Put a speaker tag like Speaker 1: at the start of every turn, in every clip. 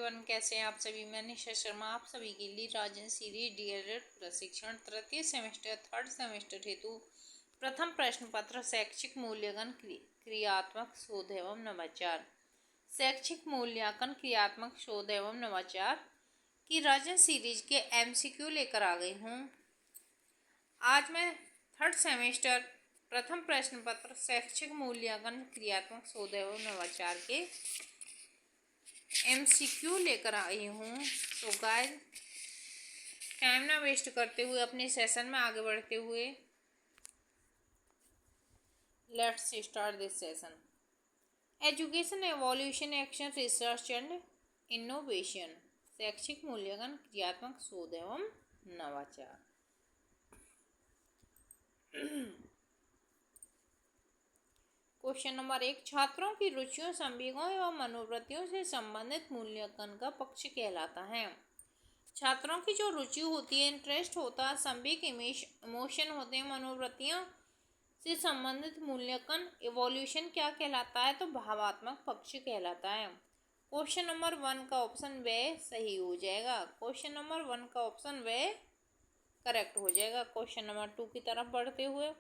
Speaker 1: Everyone, कैसे हैं आप सभी। मैं निशा शर्मा आप सभी के लिए राजन सीरीज डीएलएड प्रशिक्षण तृतीय सेमेस्टर थर्ड सेमेस्टर हेतु प्रथम प्रश्न पत्र शैक्षिक मूल्यांकन क्रियात्मक शोध एवं नवाचार शैक्षिक मूल्यांकन क्रियात्मक शोध एवं नवाचार की राजन सीरीज के एमसीक्यू लेकर आ गई हूँ। आज मैं थर्ड सेमेस्टर प्रथम प्रश्न पत्र शैक्षिक मूल्यांकन क्रियात्मक शोध एवं नवाचार के एमसीक्यू लेकर आई हूँ। तो गाइस, टाइम ना वेस्ट करते हुए अपने सेशन में आगे बढ़ते हुए let's start this session. Education evolution action research and innovation शैक्षिक मूल्यांकन क्रियात्मक शोध एवं नवाचार। क्वेश्चन नंबर 1, छात्रों की रुचियों, संवेगों एवं मनोवृत्तियों से संबंधित मूल्यांकन का पक्ष कहलाता है। छात्रों की जो रुचि होती है, इंटरेस्ट होता है, संवेग इमोशन होते हैं, मनोवृत्तियों से संबंधित मूल्यांकन इवोल्यूशन क्या कहलाता है, तो भावात्मक पक्ष कहलाता है। क्वेश्चन नंबर 1 का ऑप्शन वे सही हो जाएगा। क्वेश्चन नंबर 1 का ऑप्शन वे करेक्ट हो जाएगा। क्वेश्चन नंबर 2 की तरफ बढ़ते हुए,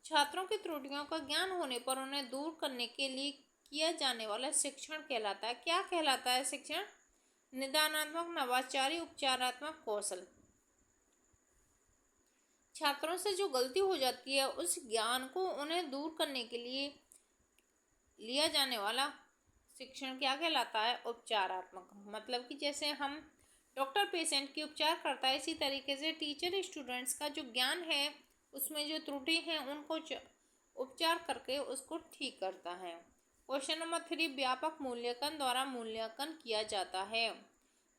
Speaker 1: छात्रों की त्रुटियों का ज्ञान होने पर उन्हें दूर करने के लिए किया जाने वाला शिक्षण कहलाता है। क्या कहलाता है शिक्षण? निदानात्मक, नवाचारी, उपचारात्मक कौशल। छात्रों से जो गलती हो जाती है उस ज्ञान को उन्हें दूर करने के लिए लिया जाने वाला शिक्षण क्या कहलाता है? उपचारात्मक। मतलब कि जैसे हम डॉक्टर पेशेंट की उपचार करता है, इसी तरीके से टीचर स्टूडेंट्स का जो ज्ञान है उसमें जो त्रुटि है उनको उपचार करके उसको ठीक करता है। क्वेश्चन नंबर 3, व्यापक मूल्यांकन द्वारा मूल्यांकन किया जाता है।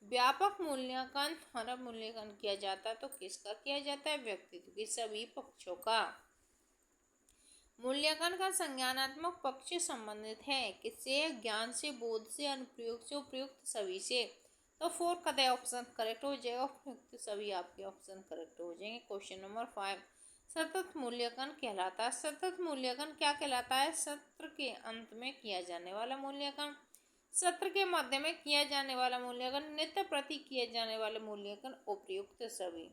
Speaker 1: व्यापक मूल्यांकन द्वारा मूल्यांकन किया जाता है तो किसका किया जाता है? व्यक्तित्व के सभी पक्षों का। मूल्यांकन का संज्ञानात्मक पक्ष संबंधित है किससे? ज्ञान से, बोध से, अनुप्रयोग से, उपयुक्त सभी से। तो 4 का ऑप्शन करेक्ट हो जाएगा। उपयुक्त सभी आपके ऑप्शन करेक्ट हो जाएंगे। क्वेश्चन नंबर 5, सतत मूल्यांकन कहलाता है। सतत मूल्यांकन क्या कहलाता है? सत्र के अंत में किया जाने वाला मूल्यांकन, सत्र के मध्य में किया जाने वाला मूल्यांकन, नित्य प्रति किए जाने वाले मूल्यांकन, उपयुक्त सभी।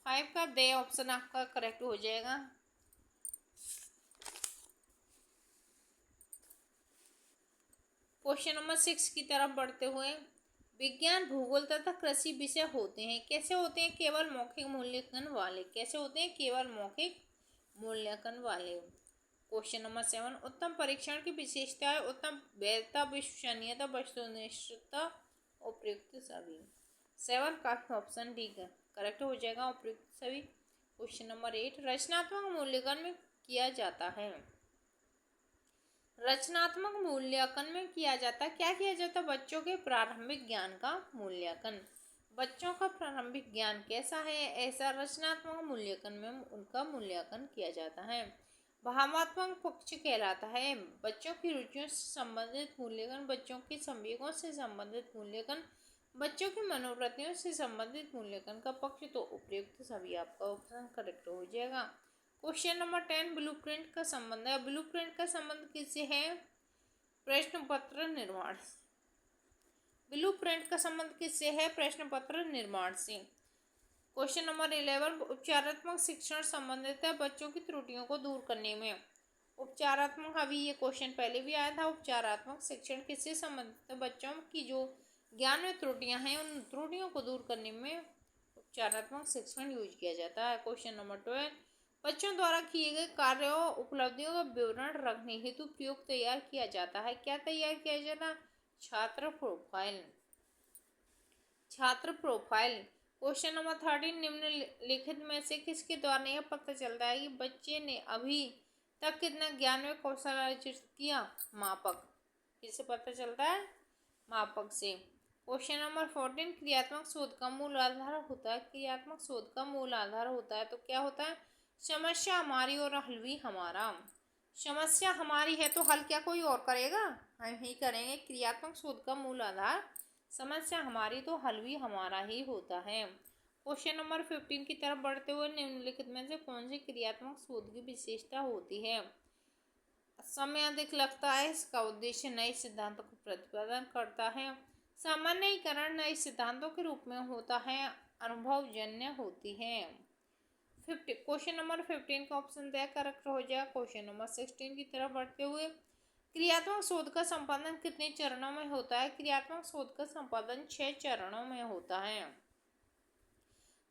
Speaker 1: 5 का दे ऑप्शन आपका करेक्ट हो जाएगा। क्वेश्चन नंबर 6 की तरफ बढ़ते हुए, विज्ञान, भूगोल तथा कृषि विषय होते हैं। कैसे होते हैं? केवल मौखिक मूल्यांकन वाले। कैसे होते हैं? केवल मौखिक मूल्यांकन वाले। क्वेश्चन नंबर 7, उत्तम परीक्षण की विशेषताएं, उत्तम वैधता, विश्वसनीयता, वस्तुनिष्ठता, उपयुक्त सभी। 7 का ऑप्शन डी करेक्ट हो जाएगा, उपयुक्त सभी। क्वेश्चन नंबर 8, रचनात्मक मूल्यांकन में किया जाता है। रचनात्मक मूल्यांकन में किया जाता है, क्या किया जाता है? बच्चों के प्रारंभिक ज्ञान का मूल्यांकन। बच्चों का प्रारंभिक ज्ञान कैसा है, ऐसा रचनात्मक मूल्यांकन में उनका मूल्यांकन किया जाता है। भावात्मक पक्ष कहलाता है बच्चों की रुचियों से संबंधित मूल्यांकन, बच्चों के संवेगों से संबंधित मूल्यांकन, बच्चों की मनोवृत्तियों से संबंधित मूल्यांकन का पक्ष। तो उपयुक्त सभी आपका ऑप्शन करेक्ट हो जाएगा। क्वेश्चन नंबर 10, ब्लूप्रिंट का संबंध है। ब्लूप्रिंट का संबंध किससे है? प्रश्न पत्र निर्माण। ब्लूप्रिंट का संबंध किससे है? प्रश्न पत्र निर्माण से। क्वेश्चन नंबर 11, उपचारात्मक शिक्षण संबंधित है बच्चों की त्रुटियों को दूर करने में। उपचारात्मक, अभी ये क्वेश्चन पहले भी आया था। उपचारात्मक शिक्षण किससे संबंधित है? बच्चों की जो ज्ञान में त्रुटियां हैं उन त्रुटियों को दूर करने में उपचारात्मक शिक्षण यूज किया जाता है। क्वेश्चन नंबर 12, बच्चों द्वारा किए गए कार्यों और उपलब्धियों का विवरण रखने हेतु प्रयोग तैयार किया जाता है। क्या तैयार किया जाता है? छात्र प्रोफाइल। छात्र प्रोफाइल। क्वेश्चन नंबर 13, निम्नलिखित में से किसके द्वारा यह पता चलता है कि बच्चे ने अभी तक कितना ज्ञान में कौशल अर्जित किया? मापक। किससे पता चलता है? मापक से। क्वेश्चन नंबर 14, क्रियात्मक शोध का मूल आधार होता है। क्रियात्मक शोध का मूल आधार होता है तो क्या होता है? समस्या हमारी और हल भी हमारा। समस्या हमारी है तो हल क्या कोई और करेगा? हम ही करेंगे। क्रियात्मक शोध का मूल आधार समस्या हमारी तो हल भी हमारा ही होता है। क्वेश्चन नंबर 15 की तरफ बढ़ते हुए, निम्नलिखित में से कौन सी क्रियात्मक शोध की विशेषता होती है? समय अधिक लगता है। इसका उद्देश्य नए सिद्धांतों को प्रतिपादन करता है। सामान्यीकरण नए सिद्धांतों के रूप में होता है, अनुभवजन्य होती है। 50 क्वेश्चन नंबर 15 का ऑप्शन द करेक्ट हो जाएगा। क्वेश्चन नंबर 16 की तरफ बढ़ते हुए, क्रियात्मक शोध का संपादन कितने चरणों में होता है? क्रियात्मक शोध का संपादन 6 चरणों में होता है।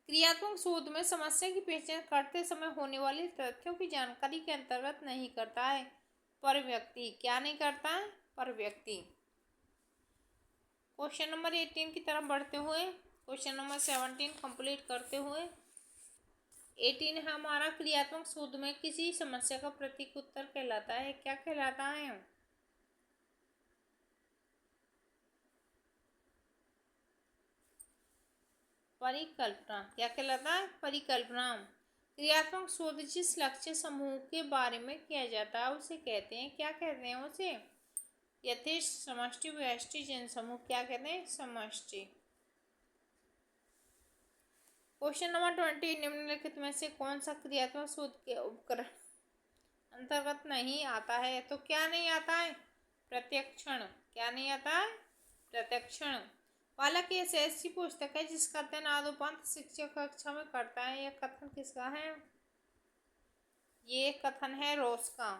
Speaker 1: क्रियात्मक शोध में समस्या की पहचान करते समय होने वाली तथ्यों की जानकारी के अंतर्गत नहीं करता है पर व्यक्ति। क्या नहीं करता है? पर व्यक्ति। क्वेश्चन नंबर 18 की तरफ बढ़ते हुए, क्वेश्चन नंबर 17 कंप्लीट करते हुए, 18 है हमारा, क्रियात्मक शोध में किसी समस्या का प्रतीक उत्तर कहलाता है। क्या कहलाता है? परिकल्पना। क्या कहलाता है? परिकल्पना। क्रियात्मक शोध जिस लक्ष्य समूह के बारे में किया जाता है उसे कहते हैं, क्या कहते हैं उसे? यथेष्ट, समष्टि, व्यष्टि, जन समूह। क्या कहते हैं? समष्टि। क्वेश्चन नंबर 20, निम्नलिखित में से कौन सा क्रियात्मक शोध के उपकरण अंतर्गत नहीं आता है? तो क्या नहीं आता है? प्रत्यक्षण। क्या नहीं आता है? प्रत्यक्षण। बालक ये ऐसी पुस्तक है जिसका अध्ययन आदोपंत शिक्षक कक्षा में करता है। यह कथन किसका है? ये कथन है रोस का।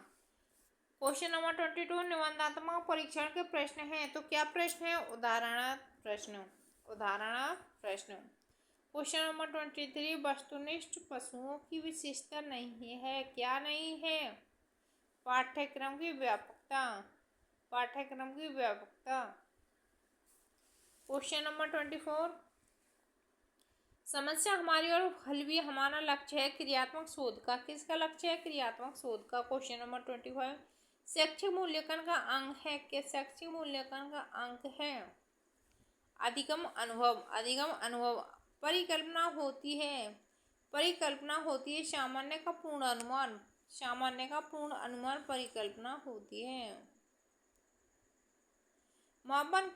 Speaker 1: क्वेश्चन नंबर 22, निबंधात्मक परीक्षण के प्रश्न हैं। तो क्या प्रश्न है? उदाहरणार्थ प्रश्न। उदाहरणार्थ प्रश्न। क्वेश्चन नंबर 23, वस्तुनिष्ठ पशुओं की विशेषता नहीं है। क्या नहीं है? पाठ्यक्रम की व्यापकता। पाठ्यक्रम की व्यापकता। क्वेश्चन नंबर 24, समस्या हमारी और हल भी हमारा लक्ष्य है। क्रियात्मक शोध का किसका लक्ष्य है? क्रियात्मक शोध का। क्वेश्चन नंबर 25, शैक्षिक मूल्यांकन का अंग है। क्या शैक्षिक मूल्यांकन का अंग है? अधिगम अनुभव। अधिगम अनुभव। परिकल्पना होती है। परिकल्पना होती है सामान्य का पूर्ण अनुमान। सामान्य का पूर्ण अनुमान परिकल्पना होती है। मापन।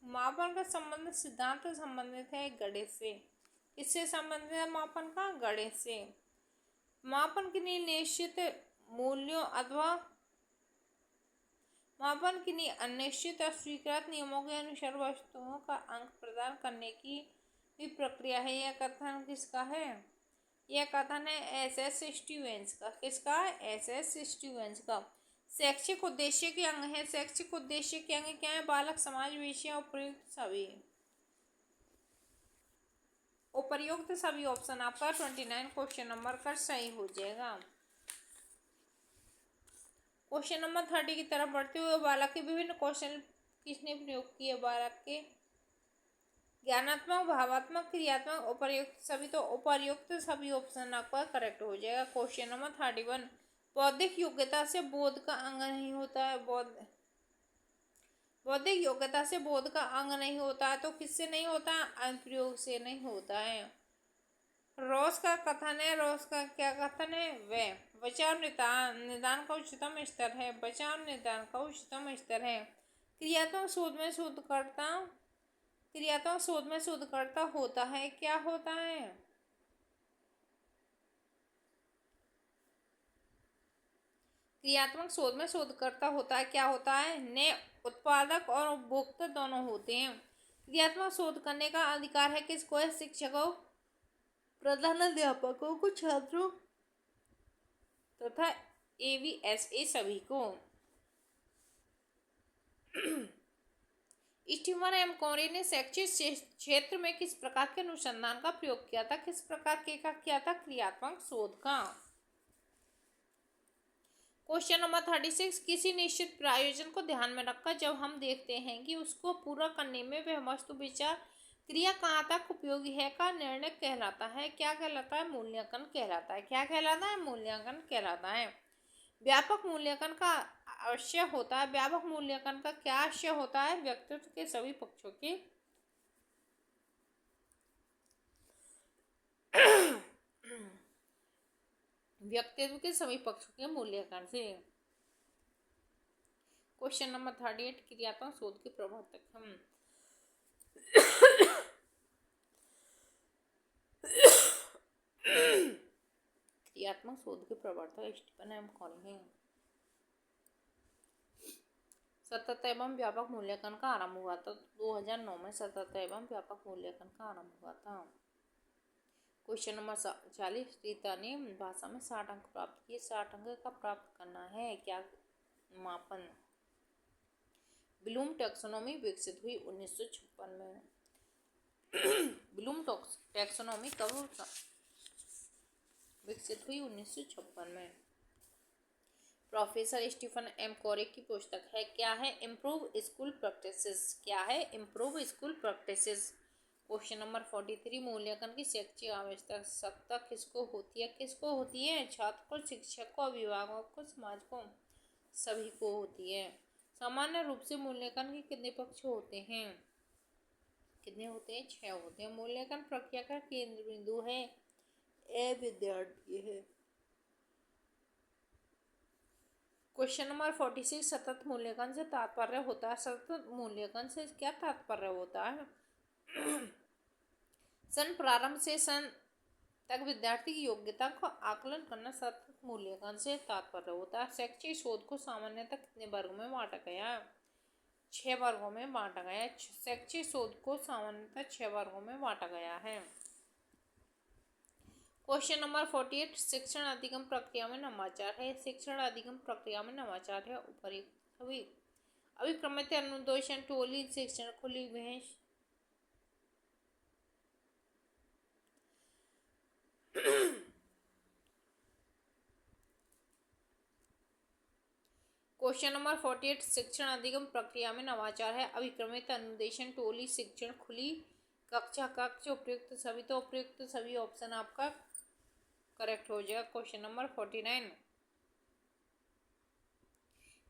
Speaker 1: मापन का संबंध सिद्धांत से संबंधित है, गणित से। किससे संबंधित है मापन का? गणित से। मापन के लिए निश्चित मूल्यों अथवा मापन के लिए अनिश्चित अस्वीकृत नियमों के अनुसार वस्तुओं का अंक प्रदान करने की भी प्रक्रिया है। यह कथन किसका है? यह कथन है एस एस स्टीवेंस का। किसका? एस एस स्टीवेंस का। शैक्षिक उद्देश्य के अंग है। शैक्षिक उद्देश्य के अंग क्या है? बालक, समाज, विषय, उपयुक्त सभी। उपर्युक्त सभी ऑप्शन आपका 29 क्वेश्चन नंबर का सही हो जाएगा। क्वेश्चन नंबर 30 की तरफ बढ़ते हुए, बालक के विभिन्न कौशल किसने प्रयोग किए? बालक के ज्ञानात्मक, भावात्मक, क्रियात्मक, उपर्युक्त सभी। तो उपर्युक्त सभी ऑप्शन आपका करेक्ट हो जाएगा। क्वेश्चन नंबर 31, बौद्धिक योग्यता से बोध का अंग नहीं होता है। बौद्धिक योग्यता से बोध का अंग नहीं होता है। तो किससे नहीं होता है? अनुप्रयोग से नहीं होता है। रोस का कथन है। रोस का क्या कथन है? वह बचाव निदान का उच्चतम स्तर है। बचाव निदान का उच्चतम स्तर है। क्रियात्मक शोध में शोधकर्ता क्रियात्मक शोध में शोधकर्ता होता है। क्या होता है? क्रियात्मक शोध में शोधकर्ता होता है। क्या होता है? ने उत्पादक और उपभोक्ता दोनों होते हैं। क्रियात्मक शोध करने का अधिकार है किसको? है शिक्षकों, प्रधानाध्यापकों को, छात्रों तथा एवीएसए सभी को। स्टीफन एम कोरी ने शैक्षिक क्षेत्र में किस प्रकार के अनुसंधान का प्रयोग किया था? किस प्रकार के का किया था? क्रियात्मक शोध का। क्वेश्चन नंबर 36, किसी निश्चित प्रयोजन को ध्यान में रखकर जब हम देखते हैं कि उसको पूरा करने में वह वस्तु विचार क्रिया कहाँ तक उपयोगी है का निर्णय कहलाता है। क्या कहलाता है? मूल्यांकन कहलाता है। क्या कहलाता है? मूल्यांकन कहलाता है। व्यापक मूल्यांकन का आशय होता है। व्यापक मूल्यांकन का क्या आशय होता है? व्यक्तित्व के सभी पक्षों के व्यक्तित्व के सभी पक्षों के मूल्यांकन से। क्वेश्चन नंबर 38, क्रियात्मक शोध के प्रवर्तक हम क्रियात्मक शोध के प्रवर्तक स्टीफन एम कोरी हैं। सतत एवं व्यापक मूल्यांकन का आरंभ हुआ था? 2009 में सतत एवं व्यापक मूल्यांकन का आरंभ हुआ था। क्वेश्चन नंबर 40, रीता ने भाषा में 60 अंक प्राप्त किए। 60 अंक का प्राप्त करना है, क्या मापन? ब्लूम टैक्सोनॉमी विकसित हुई 1956 में। ब्लूम टैक्सोनॉमी कब विकसित हुई? 1956 में। प्रोफेसर स्टीफन एम कोरे की पुस्तक है, क्या है? Improve school practices. क्या है? Improve school practices. Question number 43, मूल्यांकन की शैक्षिक आवश्यकता किसको होती है? किसको होती है? छात्र को, शिक्षक को, अभिभावक को, समाज को, सभी को होती है। सामान्य रूप से मूल्यांकन के कितने पक्ष होते हैं? कितने होते हैं? 6 होते हैं। मूल्यांकन प्रक्रिया का केंद्र बिंदु है ए विद्यार्थी है। क्वेश्चन नंबर 46, सतत मूल्यांकन से तात्पर्य होता है? सतत मूल्यांकन से क्या तात्पर्य होता है? सन प्रारंभ से सन तक विद्यार्थी की योग्यता को आकलन करना सतत मूल्यांकन से तात्पर्य होता है। शैक्षिक शोध को सामान्यतः कितने वर्गों में बांटा गया? 6 वर्गों में बांटा गया। शैक्षिक शोध को सामान्यतः 6 वर्गों में बांटा गया है। क्वेश्चन नंबर 48, शिक्षण अधिगम प्रक्रिया में नवाचार है। शिक्षण अधिगम प्रक्रिया में नवाचार है उपर्युक्त सभी अभिक्रमित अनुदेशन, टोली शिक्षण, खुली बहस। क्वेश्चन नंबर 48, शिक्षण अधिगम प्रक्रिया में नवाचार है अभिक्रमित अनुदेशन, टोली शिक्षण, खुली कक्षा, कक्ष, उपयुक्त सभी। तो उपयुक्त सभी ऑप्शन आपका करेक्ट हो जाएगा। क्वेश्चन नंबर 49,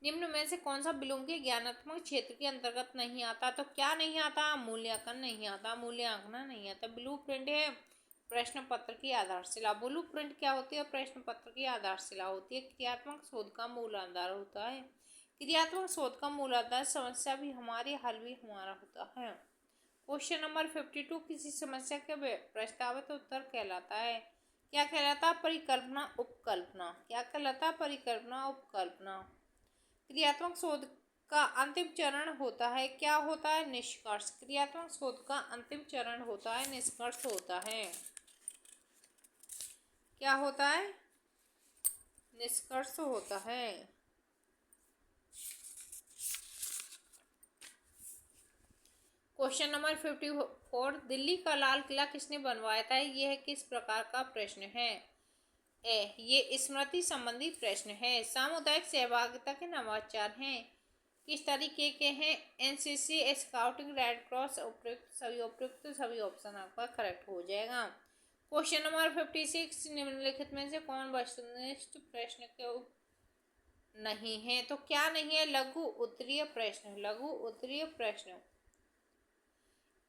Speaker 1: निम्न में से कौन सा ब्लूम के ज्ञानात्मक क्षेत्र के अंतर्गत नहीं आता? तो क्या नहीं आता? मूल्यांकन नहीं आता, मूल्यांकन नहीं आता। ब्लू प्रिंट है प्रश्न पत्र की आधारशिला। ब्लू प्रिंट क्या होती है? प्रश्न पत्र की आधारशिला होती है। क्रियात्मक शोध का मूल आधार होता है। क्रियात्मक शोध का मूल आधार समस्या भी हमारी, हल भी हमारा होता है। क्वेश्चन नंबर 52, किसी समस्या के प्रस्तावित उत्तर कहलाता है? क्या कहलाता? परिकल्पना, उपकल्पना। क्या कहलाता? परिकल्पना, उपकल्पना। क्रियात्मक शोध का अंतिम चरण होता है, क्या होता है? निष्कर्ष। क्रियात्मक शोध का अंतिम चरण होता है, निष्कर्ष होता है। क्या होता है? निष्कर्ष होता है। क्वेश्चन नंबर 54, दिल्ली का लाल किला किसने बनवाया था? यह किस प्रकार का प्रश्न है? ये स्मृति संबंधी प्रश्न है। सामुदायिक सहभागिता के नवाचार हैं, किस तरीके के हैं? NCC, scouting, red cross. उपयुक्त सभी ऑप्शन आपका करेक्ट हो जाएगा। क्वेश्चन नंबर 56, निम्नलिखित में से कौन वस्तुनिष्ठ प्रश्न के नहीं है? तो क्या नहीं है? लघु उत्तरीय प्रश्न। लघु उत्तरीय प्रश्न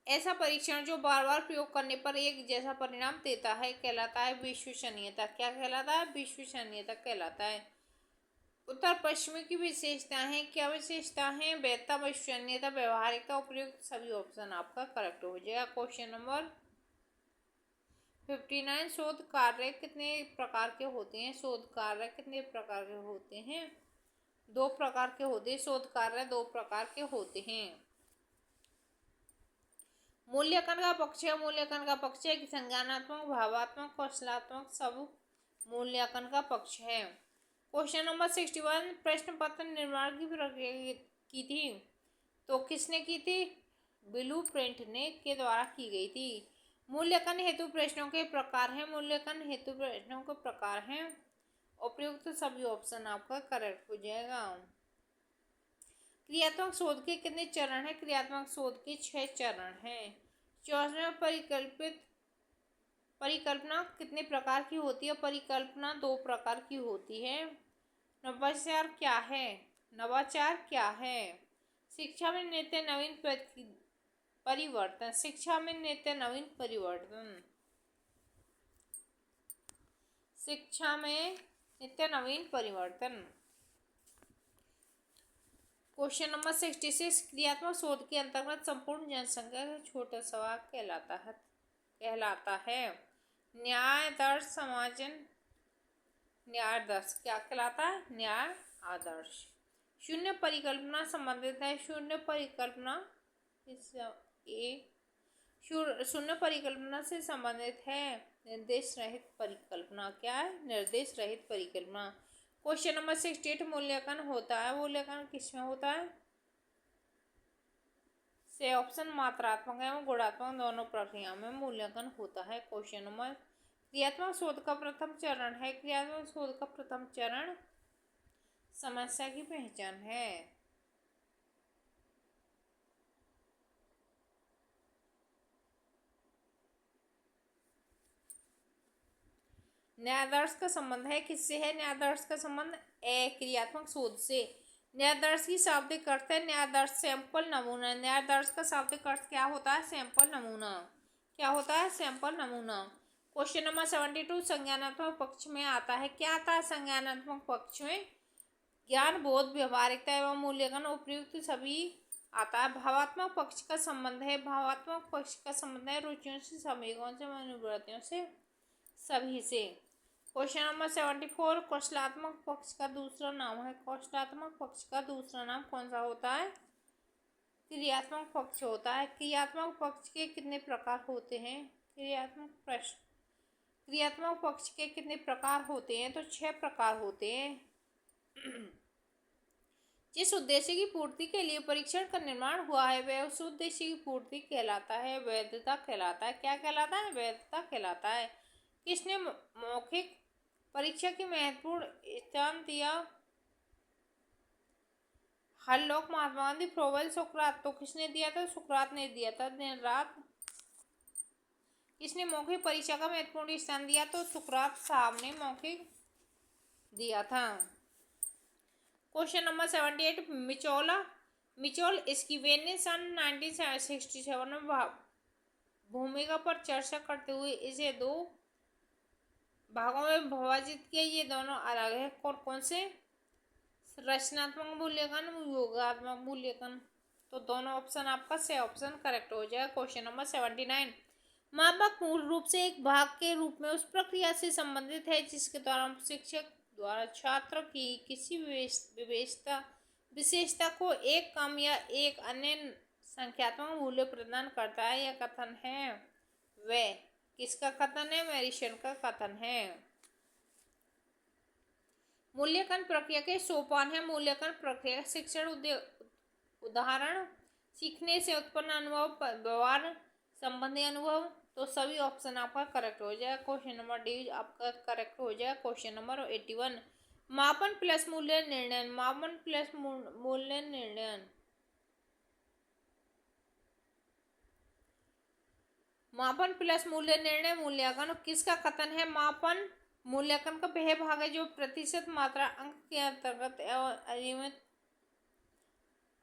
Speaker 1: ऐसा परीक्षण जो बार बार प्रयोग करने पर एक जैसा परिणाम देता है कहलाता है विश्वसनीयता। क्या कहलाता है? विश्वसनीयता कहलाता है। उत्तर पश्चिमी की विशेषताएं, क्या विशेषता है? वैधता, विश्वसनीयता, व्यवहारिकता। उपयुक्त सभी ऑप्शन आपका करेक्ट हो जाएगा। क्वेश्चन नंबर 59, शोध कार्य कितने प्रकार के होते हैं? शोध कार्य कितने प्रकार के होते हैं? 2 प्रकार के होते हैं। शोध कार्य 2 प्रकार के होते हैं। मूल्यांकन का पक्ष है। मूल्यांकन का पक्ष है कि संज्ञानात्मक, भावात्मक, कौशलात्मक, सब मूल्यांकन का पक्ष है। क्वेश्चन नंबर 61, प्रश्न पत्र निर्माण की प्रक्रिया की थी तो किसने की थी? ब्लू प्रिंट ने के द्वारा की गई थी। मूल्यांकन हेतु प्रश्नों के प्रकार हैं। मूल्यांकन हेतु प्रश्नों के प्रकार हैं। उपयुक्त सभी ऑप्शन आपका करेक्ट हो जाएगा। क्रियात्मक शोध के कितने चरण हैं? क्रियात्मक शोध के 6 चरण हैं। 64, परिकल्पना कितने प्रकार की होती है? परिकल्पना 2 प्रकार की होती है। नवाचार क्या है? नवाचार क्या है? शिक्षा में नित्य नवीन परिवर्तन। शिक्षा में नित्य नवीन परिवर्तन। शिक्षा में नित्य नवीन परिवर्तन। क्वेश्चन नंबर 66, क्रियात्मक शोध के अंतर्गत संपूर्ण जनसंख्या का छोटा सवाल कहलाता है न्याय आदर्श समाजन। न्याय आदर्श क्या कहलाता है? न्याय आदर्श। शून्य परिकल्पना संबंधित है। शून्य परिकल्पना शून्य परिकल्पना से संबंधित है। निर्देश रहित परिकल्पना क्या है? निर्देश रहित परिकल्पना। क्वेश्चन नंबर 68 मूल्यांकन होता है। मूल्यांकन किसमें होता है? से ऑप्शन मात्रात्मक एवं गुणात्मक दोनों प्रक्रिया में मूल्यांकन होता है। क्वेश्चन नंबर क्रियात्मक शोध का प्रथम चरण है। क्रियात्मक शोध का प्रथम चरण समस्या की पहचान है। न्यायादर्श का संबंध है किससे है? न्यायादर्श का संबंध क्रियात्मक शोध से। न्यायादर्श की शाब्दिक अर्थ है न्यायादर्श सैंपल नमूना। न्यायादर्श का शाब्दिक अर्थ क्या होता है? सैंपल नमूना। क्या होता है? सैंपल नमूना। क्वेश्चन नंबर 72 संज्ञानात्मक पक्ष में आता है। क्या आता है संज्ञानात्मक पक्ष में? ज्ञान, बोध, व्यवहारिकता एवं मूल्यांकन उपयुक्त सभी आता है। भावात्मक पक्ष का संबंध है। भावात्मक पक्ष का संबंध है रुचियों से, संवेगों से, मनोवृत्तियों से, सभी से। क्वेश्चन नंबर 74 कौशलात्मक पक्ष का दूसरा नाम है। कौशलात्मक पक्ष का दूसरा नाम कौन सा होता है? क्रियात्मक पक्ष होता है। क्रियात्मक पक्ष के कितने प्रकार होते हैं? क्रियात्मक पक्ष के कितने प्रकार होते हैं? तो 6 प्रकार होते हैं। जिस उद्देश्य की पूर्ति के लिए परीक्षण का निर्माण हुआ है वह उस उद्देश्य की पूर्ति कहलाता है, वैधता कहलाता है। क्या कहलाता है? वैधता कहलाता है। किसने मौखिक परीक्षा की महत्वपूर्ण स्थान दिया? हरलोक, महात्मा गांधी, फ्रोवेल, सुकरात। तो किसने दिया था? सुकरात ने दिया था। दिन रात। किसने मौखिक परीक्षा का महत्वपूर्ण स्थान दिया? तो सुकरात साहब ने मौखिक दिया था। क्वेश्चन नंबर 78 मिचोल स्कीवेन ने सन 1967 में भूमिका पर चर्चा करते हुए इसे 2 भागों में विभाजित किया। ये दोनों अलग है। कौन से? रचनात्मक मूल्यांकन, योगात्मक मूल्यांकन। तो दोनों ऑप्शन आपका से ऑप्शन करेक्ट हो जाएगा। क्वेश्चन नंबर 79 मापक मूल रूप से एक भाग के रूप में उस प्रक्रिया से संबंधित है जिसके द्वारा शिक्षक द्वारा छात्र की किसी विशेषता को एक कम या एक अन्य संख्यात्मक मूल्य प्रदान करता है। यह कथन है वह किसका कथन है? मैरिशन का कथन है। मूल्यांकन प्रक्रिया के सोपान है। मूल्यांकन प्रक्रिया शिक्षण उदाहरण सीखने से उत्पन्न अनुभव, व्यवहार संबंधी अनुभव। तो सभी ऑप्शन आपका करेक्ट हो जाएगा। क्वेश्चन नंबर डी आपका करेक्ट हो जाएगा। क्वेश्चन नंबर 81 मापन प्लस मूल्य निर्णय। मापन प्लस मूल्य निर्णय। मापन प्लस मूल्य निर्णय मूल्यांकन किसका कथन है? मापन मूल्यांकन का वह भाग है जो प्रतिशत, मात्रा, अंक के अंतर्गत एवं अनियमित,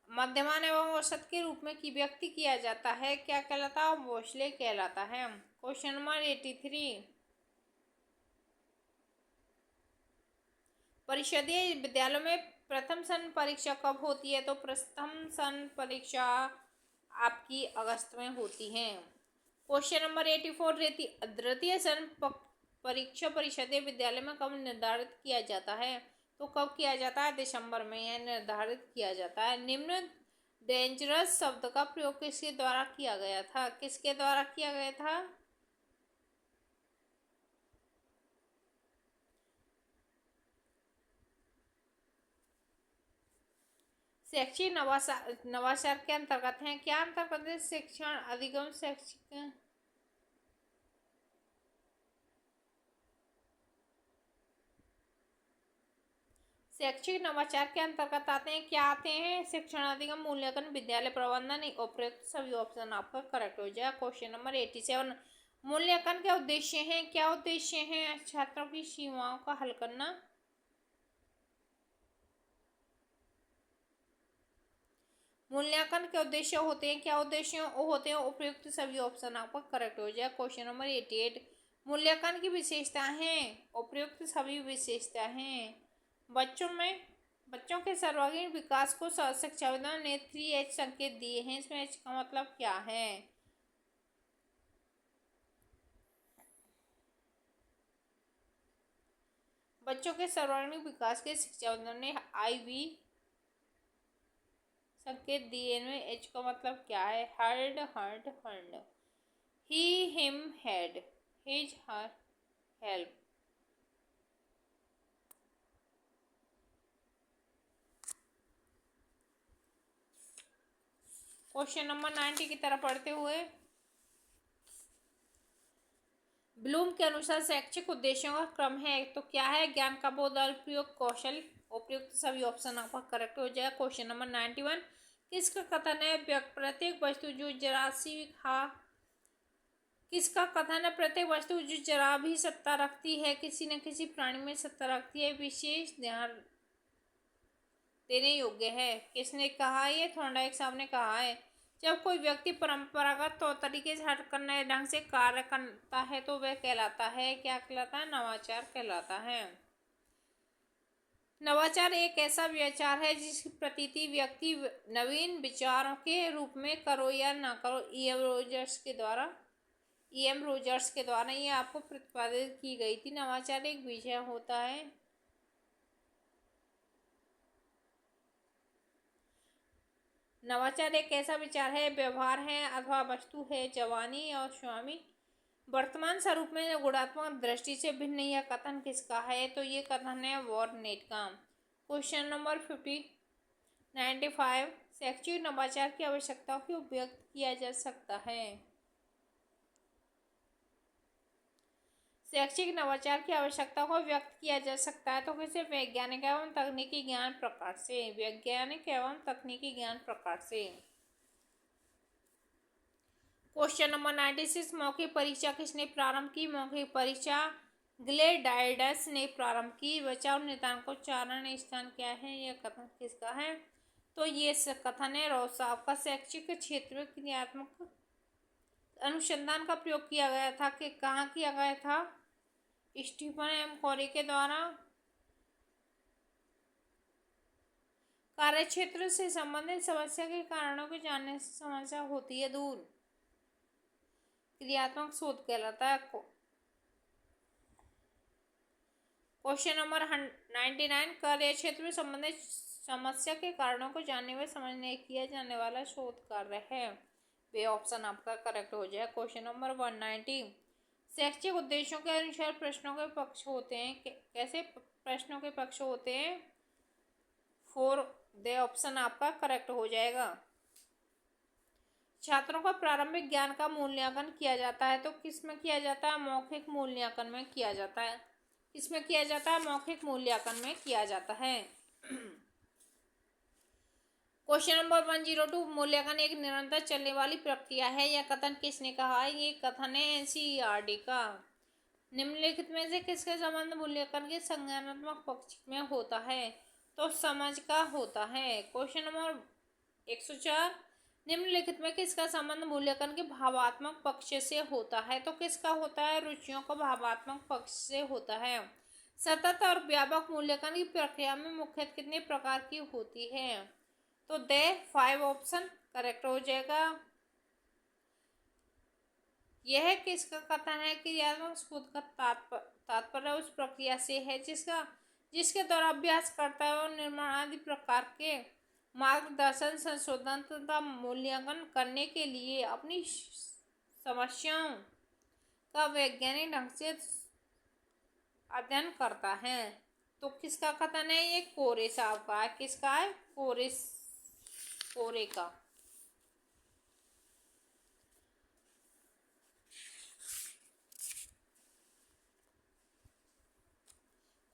Speaker 1: मध्यमान एवं औसत के रूप में व्यक्त किया जाता है। क्या कहलाता है? वोशले कहलाता है। क्वेश्चन नंबर 83 परिषदीय विद्यालयों में प्रथम सत्र परीक्षा कब होती है? तो प्रथम सत्र परीक्षा आपकी अगस्त में होती है। क्वेश्चन नंबर 84 द्वितीय सत्र परीक्षा परिषदीय विद्यालय में कब निर्धारित किया जाता है? तो कब किया जाता है? दिसंबर में यह निर्धारित किया जाता है। निम्न डेंजरस शब्द का प्रयोग किसके द्वारा किया गया था? किसके द्वारा किया गया था? शैक्षिक नवाचार के अंतर्गत है। क्या अंतर्गत है? शिक्षण अधिगम शैक्षिक नवाचार के अंतर्गत आते हैं। क्या आते हैं? शिक्षण अधिगम, मूल्यांकन, विद्यालय प्रबंधन, उपयुक्त सभी ऑप्शन आपका करेक्ट हो जाएगा। क्वेश्चन नंबर 87 मूल्यांकन के उद्देश्य हैं। क्या उद्देश्य हैं? छात्रों की सीमाओं का हल करना। मूल्यांकन के उद्देश्य होते हैं। क्या उद्देश्य होते हैं? उपयुक्त सभी ऑप्शन आपका करेक्ट हो जाएगा। क्वेश्चन नंबर 88 मूल्यांकन की विशेषता है। उपयुक्त सभी विशेषता हैं। बच्चों के सर्वांगीण विकास को शिक्षाविदों ने 3H संकेत दिए हैं। इसमें H का मतलब क्या है? बच्चों के सर्वांगीण विकास के शिक्षाविदों ने IV संकेत दिए में एच का मतलब क्या है? Heard, hurt, heard. He, him, had, his, her, help. Question number 90 की तरफ पढ़ते हुए, ब्लूम के अनुसार शैक्षिक उद्देश्यों का क्रम है तो क्या है? ज्ञान का बोध, प्रयोग, कौशल, उपयुक्त। सभी ऑप्शन आपका करेक्ट हो जाएगा। क्वेश्चन नंबर 91, किसका कथन है? प्रत्येक वस्तु जो जरा सी खा किसका कथन है? प्रत्येक वस्तु जो जरा भी सत्ता रखती है किसी न किसी प्राणी में सत्ता रखती है, विशेष ध्यान देने योग्य है। किसने कहा? ये थॉर्नडाइक साहब ने कहा है। जब कोई व्यक्ति परंपरागत तौर तरीके से हटकर नए ढंग से कार्य करता है तो वह कहलाता है, क्या कहलाता है? नवाचार कहलाता है। नवाचार एक ऐसा विचार है जिसकी प्रतीति व्यक्ति नवीन विचारों के रूप में करो या ना करो, ईएम रोजर्स के द्वारा ये आपको प्रतिपादित की गई थी। नवाचार एक विषय होता है। नवाचार एक ऐसा विचार है, व्यवहार है अथवा वस्तु है, जवानी और स्वामी वर्तमान स्वरूप में गुणात्मक दृष्टि से भिन्न। यह कथन किसका है? तो ये कथन है वॉर्नेट का। क्वेश्चन नंबर 95, शैक्षिक नवाचार की आवश्यकताओं को व्यक्त किया जा सकता है। शैक्षिक नवाचार की आवश्यकता को व्यक्त किया जा सकता है तो किसे? वैज्ञानिक एवं तकनीकी ज्ञान प्रकार से। वैज्ञानिक एवं तकनीकी ज्ञान प्रकार से। क्वेश्चन नंबर 96, मौखिक परीक्षा किसने प्रारंभ की? मौखिक परीक्षा ग्लेडाइडस ने प्रारंभ की। बचाव नितांकोच्चारण स्थान क्या है? यह कथन किसका है? तो ये कथन है रॉस साहब का। शैक्षिक क्षेत्र में क्रियात्मक अनुसंधान का प्रयोग किया गया था कि कहाँ किया गया था? स्टीफन एम कोरी के द्वारा। कार्यक्षेत्र से संबंधित समस्या के कारणों को जानने से समस्या होती है दूर, क्रियात्मक शोध कहलाता है। क्वेश्चन नंबर 99, कार्य क्षेत्र में संबंधित समस्या के कारणों को जानने व समझने किया जाने वाला शोध कार्य है। वे ऑप्शन आपका करेक्ट हो जाए। क्वेश्चन नंबर 190, शैक्षिक उद्देश्यों के अनुसार प्रश्नों के पक्ष होते हैं। कैसे प्रश्नों के पक्ष होते हैं? 4 दे ऑप्शन आपका करेक्ट हो जाएगा। छात्रों का प्रारंभिक ज्ञान का मूल्यांकन किया जाता है तो किस में किया जाता है? मौखिक मूल्यांकन में किया जाता है। किसमें किया जाता है? मौखिक मूल्यांकन में किया जाता है। क्वेश्चन नंबर 102, मूल्यांकन एक निरंतर चलने वाली प्रक्रिया है। यह कथन किसने कहा है? ये कथन है एनसीईआरटी का। निम्नलिखित में से किसके संबंध मूल्यांकन के संज्ञानात्मक पक्ष में होता है? तो समझ का होता है। क्वेश्चन नंबर 104, निम्नलिखित में किसका संबंध मूल्यांकन के भावात्मक पक्ष से होता है? तो किसका होता है? रुचियों का भावात्मक पक्ष से होता है। सतत और व्यापक मूल्यांकन की प्रक्रिया में मुख्यतः कितने प्रकार की होती है? तो दे 5 ऑप्शन करेक्ट हो जाएगा। यह किसका कथन है? क्रियात्मक शोध का तात्पर्य उस प्रक्रिया से है जिसके द्वारा अभ्यास करता है और निर्माण आदि प्रकार के मार्गदर्शन, संशोधन तथा मूल्यांकन करने के लिए अपनी समस्याओं का वैज्ञानिक ढंग से अध्ययन करता है। तो किसका कथन है? ये कोरे साहब का है। किसका है? कोरे का।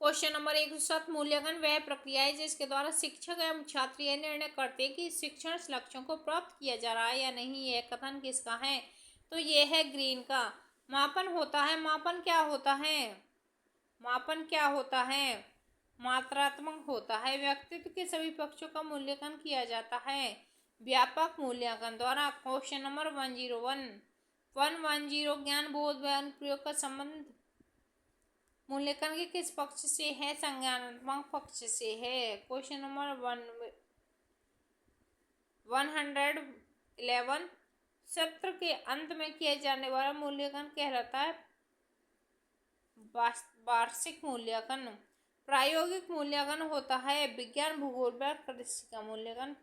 Speaker 1: क्वेश्चन नंबर 107, मूल्यांकन वह प्रक्रिया है जिसके द्वारा शिक्षक एवं छात्र यह निर्णय करते हैं कि शिक्षण लक्ष्यों को प्राप्त किया जा रहा है या नहीं। यह कथन किसका है? तो यह है ग्रीन का। मापन होता है। मापन क्या होता है? मापन क्या होता है? मात्रात्मक होता है। व्यक्तित्व के सभी पक्षों का मूल्यांकन किया जाता है व्यापक मूल्यांकन द्वारा। क्वेश्चन नंबर 110, ज्ञान बोध व अनुप्रयोग का संबंध मूल्यांकन के किस पक्ष से है? संज्ञानात्मक पक्ष से है। क्वेश्चन नंबर 111, सत्र के अंत में किया जाने वाला मूल्यांकन कहलाता है वार्षिक मूल्यांकन। प्रायोगिक मूल्यांकन होता है विज्ञान, भूगोल व कृषि का मूल्यांकन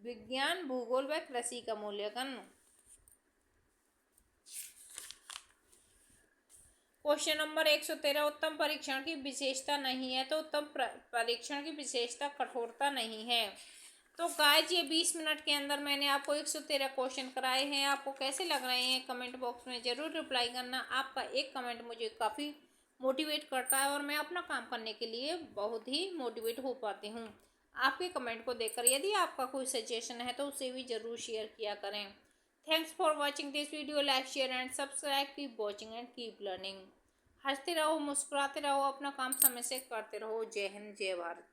Speaker 1: विज्ञान, भूगोल व कृषि का मूल्यांकन। क्वेश्चन नंबर 113, उत्तम परीक्षण की विशेषता नहीं है। तो उत्तम परीक्षण की विशेषता कठोरता नहीं है। तो गाइज ये 20 मिनट के अंदर मैंने आपको 113 क्वेश्चन कराए हैं। आपको कैसे लग रहे हैं कमेंट बॉक्स में ज़रूर रिप्लाई करना। आपका एक कमेंट मुझे काफ़ी मोटिवेट करता है और मैं अपना काम करने के लिए बहुत ही मोटिवेट हो पाती हूँ आपके कमेंट को देखकर। यदि आपका कोई सजेशन है तो उसे भी ज़रूर शेयर किया करें। Thanks for watching this video. Like, share and subscribe. Keep watching and keep learning. हंसते रहो, मुस्कुराते रहो, अपना काम समय से करते रहो। जय हिंद, जय भारत।